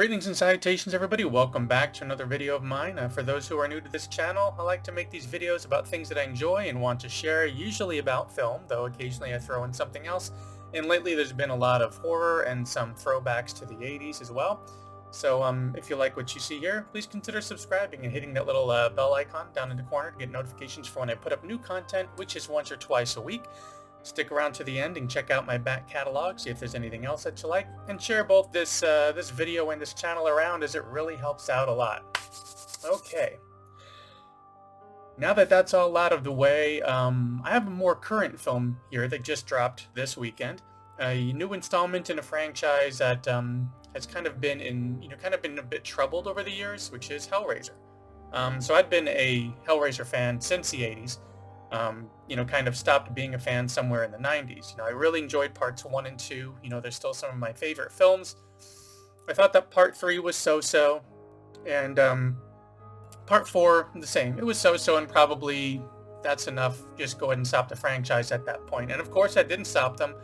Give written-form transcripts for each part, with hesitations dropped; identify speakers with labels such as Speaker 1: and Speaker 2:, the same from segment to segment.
Speaker 1: Greetings and salutations everybody, welcome back to another video of mine. For those who are new to this channel, I like to make these videos about things that I enjoy and want to share, usually about film, though occasionally I throw in something else. And lately there's been a lot of horror and some throwbacks to the 80s as well. So if you like what you see here, please consider subscribing and hitting that little bell icon down in the corner to get notifications for when I put up new content, which is once or twice a week. Stick around to the end and check out my back catalog, see if there's anything else that you like, and share both this video and this channel around, as it really helps out a lot. Okay. Now that that's all out of the way, I have a more current film here that just dropped this weekend. A new installment in a franchise that has kind of been a bit troubled over the years, which is Hellraiser. So I've been a Hellraiser fan since the 80s. Kind of stopped being a fan somewhere in the 90s. I really enjoyed parts 1 and 2. They're still some of my favorite films. I thought that part 3 was so-so, and part 4 the same. It was so-so, and probably that's enough. Just go ahead and stop the franchise at that point. And of course, that didn't stop them.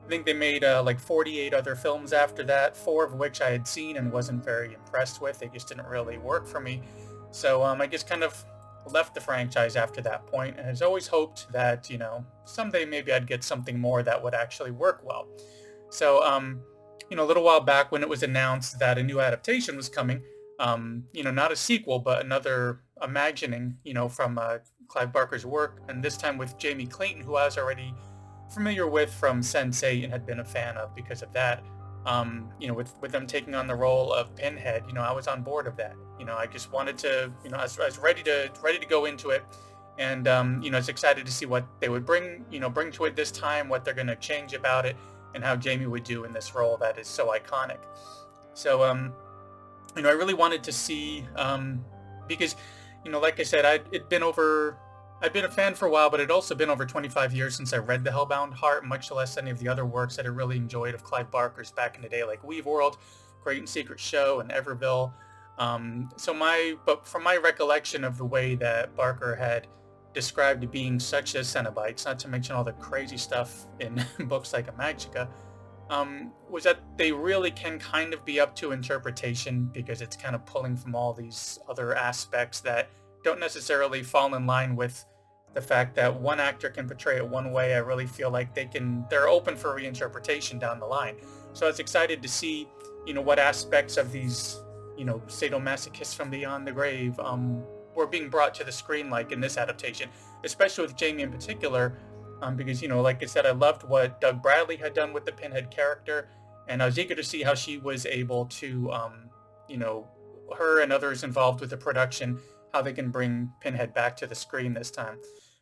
Speaker 1: I think they made like 48 other films after that, 4 of which I had seen and wasn't very impressed with. They just didn't really work for me. So I just kind of left the franchise after that point, and has always hoped that someday maybe I'd get something more that would actually work well. So a little while back, when it was announced that a new adaptation was coming, not a sequel but another reimagining, from Clive Barker's work, and this time with Jamie Clayton, who I was already familiar with from Sense8 and had been a fan of because of that. With them taking on the role of Pinhead, I was on board of that. I just wanted to, I was ready to go into it, and I was excited to see what they would bring to it this time, what they're going to change about it, and how Jamie would do in this role that is so iconic. So, I really wanted to see, because, like I said, I'd been a fan for a while, but it'd also been over 25 years since I read The Hellbound Heart, much less any of the other works that I really enjoyed of Clive Barker's back in the day, like Weave World, Great and Secret Show, and Everville. But from my recollection of the way that Barker had described being such as Cenobites, not to mention all the crazy stuff in books like Magica, was that they really can kind of be up to interpretation, because it's kind of pulling from all these other aspects that don't necessarily fall in line with the fact that one actor can portray it one way. I really feel like they're open for reinterpretation down the line. So I was excited to see, what aspects of these, sadomasochists from beyond the grave were being brought to the screen, like in this adaptation, especially with Jamie in particular, because, like I said, I loved what Doug Bradley had done with the Pinhead character, and I was eager to see how she was able to, her and others involved with the production, how they can bring Pinhead back to the screen this time.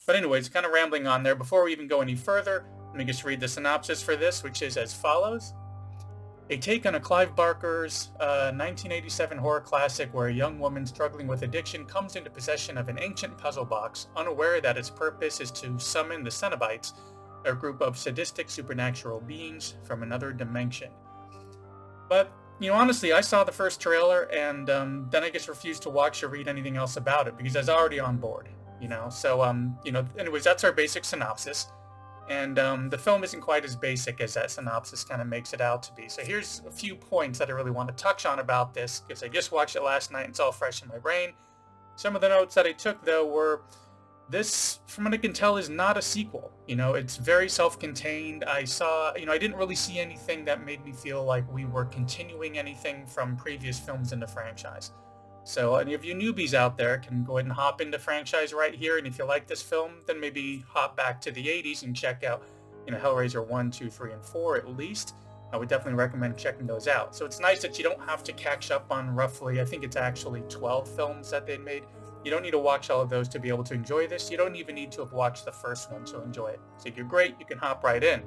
Speaker 1: But anyways, kind of rambling on there. Before we even go any further, let me just read the synopsis for this, which is as follows. A take on a Clive Barker's 1987 horror classic, where a young woman struggling with addiction comes into possession of an ancient puzzle box, unaware that its purpose is to summon the Cenobites, a group of sadistic supernatural beings from another dimension. But honestly, I saw the first trailer, and then I just refused to watch or read anything else about it, because I was already on board, So, anyways, that's our basic synopsis. And the film isn't quite as basic as that synopsis kind of makes it out to be. So here's a few points that I really want to touch on about this, because I just watched it last night and it's all fresh in my brain. Some of the notes that I took, though, were this, from what I can tell, is not a sequel. It's very self-contained. I didn't really see anything that made me feel like we were continuing anything from previous films in the franchise. So any of you newbies out there can go ahead and hop into franchise right here, and if you like this film, then maybe hop back to the 80s and check out, Hellraiser 1, 2, 3, and 4 at least. I would definitely recommend checking those out. So it's nice that you don't have to catch up on roughly, I think it's actually 12 films that they made. You don't need to watch all of those to be able to enjoy this. You don't even need to have watched the first one to enjoy it. So if you're great, you can hop right in.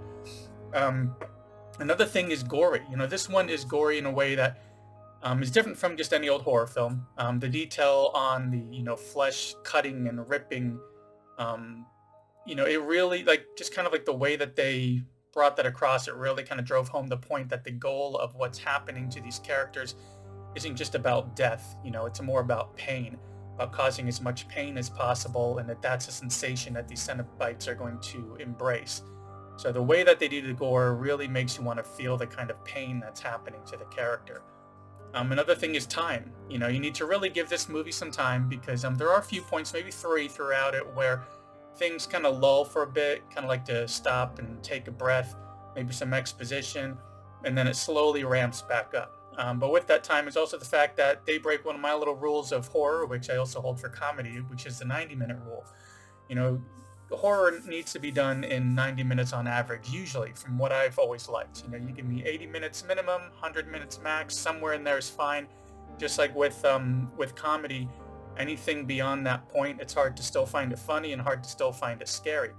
Speaker 1: Another thing is gory. This one is gory in a way that is different from just any old horror film. The detail on the, flesh cutting and ripping, it really, just kind of like the way that they brought that across, it really kind of drove home the point that the goal of what's happening to these characters isn't just about death. It's more about pain, about causing as much pain as possible, and that's a sensation that these Cenobites are going to embrace. So the way that they do the gore really makes you want to feel the kind of pain that's happening to the character. Another thing is time. You know, you need to really give this movie some time because there are a few points, maybe three throughout it, where things kind of lull for a bit, kind of like to stop and take a breath, maybe some exposition, and then it slowly ramps back up. But with that time is also the fact that they break one of my little rules of horror, which I also hold for comedy, which is the 90-minute rule. You know, horror needs to be done in 90 minutes on average, usually, from what I've always liked. You know, you give me 80 minutes minimum, 100 minutes max, somewhere in there is fine. Just like with comedy, anything beyond that point, it's hard to still find it funny and hard to still find it scary.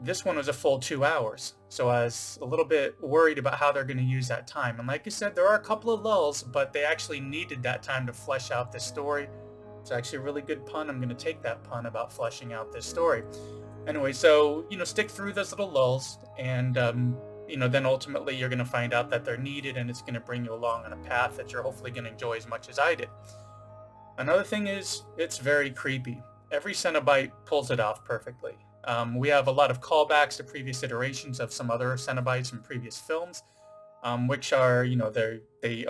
Speaker 1: This one was a full 2 hours, so I was a little bit worried about how they're going to use that time. And like I said, there are a couple of lulls, but they actually needed that time to flesh out the story. It's actually a really good pun. I'm going to take that pun about fleshing out this story. Anyway, so, you know, stick through those little lulls, and, you know, then ultimately you're going to find out that they're needed, and it's going to bring you along on a path that you're hopefully going to enjoy as much as I did. Another thing is, it's very creepy. Every Cenobite pulls it off perfectly. We have a lot of callbacks to previous iterations of some other Cenobites from previous films, which are, you know, they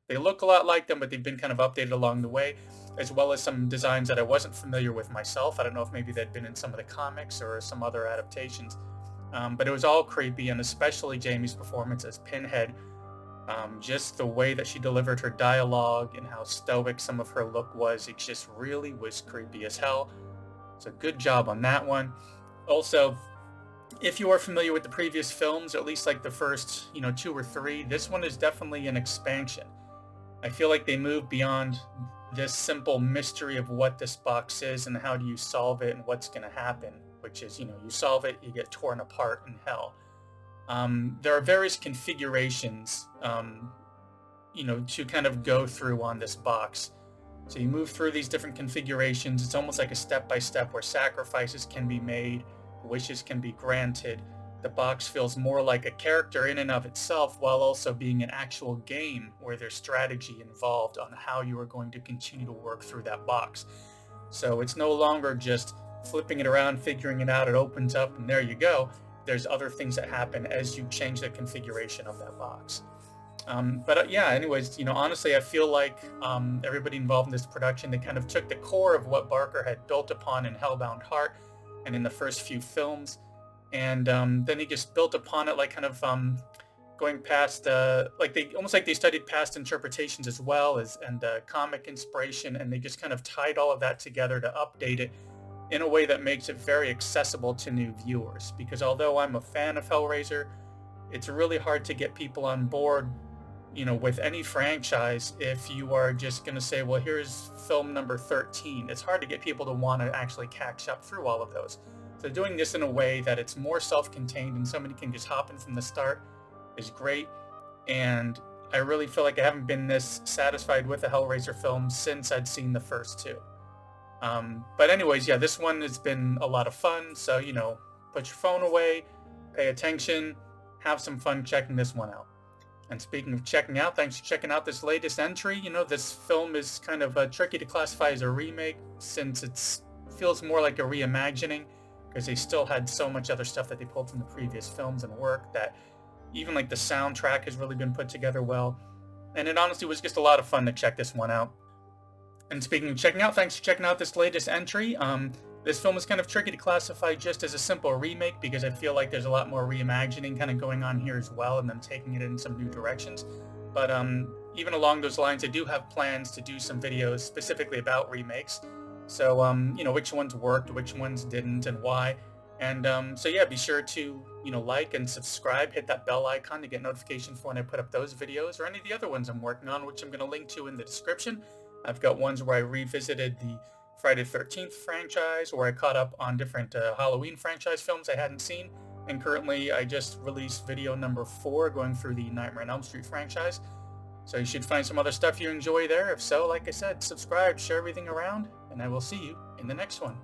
Speaker 1: look a lot like them, but they've been kind of updated along the way, as well as some designs that I wasn't familiar with myself. I don't know if maybe they'd been in some of the comics or some other adaptations, but it was all creepy, and especially Jamie's performance as Pinhead. Just the way that she delivered her dialogue and how stoic some of her look was, it just really was creepy as hell. So good job on that one. Also, if you are familiar with the previous films, or at least like the first, you know, 2 or 3, this one is definitely an expansion. I feel like they moved beyond this simple mystery of what this box is and how do you solve it and what's going to happen, which is, you know, you solve it, you get torn apart in hell. There are various configurations, you know, to kind of go through on this box. So you move through these different configurations. It's almost like a step-by-step where sacrifices can be made, wishes can be granted. The box feels more like a character in and of itself, while also being an actual game where there's strategy involved on how you are going to continue to work through that box. So it's no longer just flipping it around, figuring it out, it opens up, and there you go. There's other things that happen as you change the configuration of that box. Yeah, anyways, you know, honestly, I feel like everybody involved in this production, they kind of took the core of what Barker had built upon in Hellbound Heart and in the first few films, and then he just built upon it, like kind of going past, like they studied past interpretations as well as comic inspiration, and they just kind of tied all of that together to update it in a way that makes it very accessible to new viewers. Because although I'm a fan of Hellraiser, it's really hard to get people on board, you know, with any franchise if you are just going to say, well, here's film number 13. It's hard to get people to want to actually catch up through all of those. So doing this in a way that it's more self-contained and somebody can just hop in from the start is great. And I really feel like I haven't been this satisfied with a Hellraiser film since I'd seen the first 2. But anyways, yeah, this one has been a lot of fun. So, you know, put your phone away, pay attention, have some fun checking this one out. And speaking of checking out, thanks for checking out this latest entry. You know, this film is kind of tricky to classify as a remake since it feels more like a reimagining, because they still had so much other stuff that they pulled from the previous films and work that even like the soundtrack has really been put together well. And it honestly was just a lot of fun to check this one out. And speaking of checking out, thanks for checking out this latest entry. This film is kind of tricky to classify just as a simple remake because I feel like there's a lot more reimagining kind of going on here as well, and them taking it in some new directions. But even along those lines, I do have plans to do some videos specifically about remakes. So, you know, which ones worked, which ones didn't, and why. And so yeah, be sure to, you know, like and subscribe, hit that bell icon to get notifications for when I put up those videos or any of the other ones I'm working on, which I'm going to link to in the description. I've got ones where I revisited the Friday the 13th franchise, where I caught up on different Halloween franchise films I hadn't seen. And currently I just released video number 4 going through the Nightmare on Elm Street franchise. So you should find some other stuff you enjoy there. If so, like I said, subscribe, share everything around, and I will see you in the next one.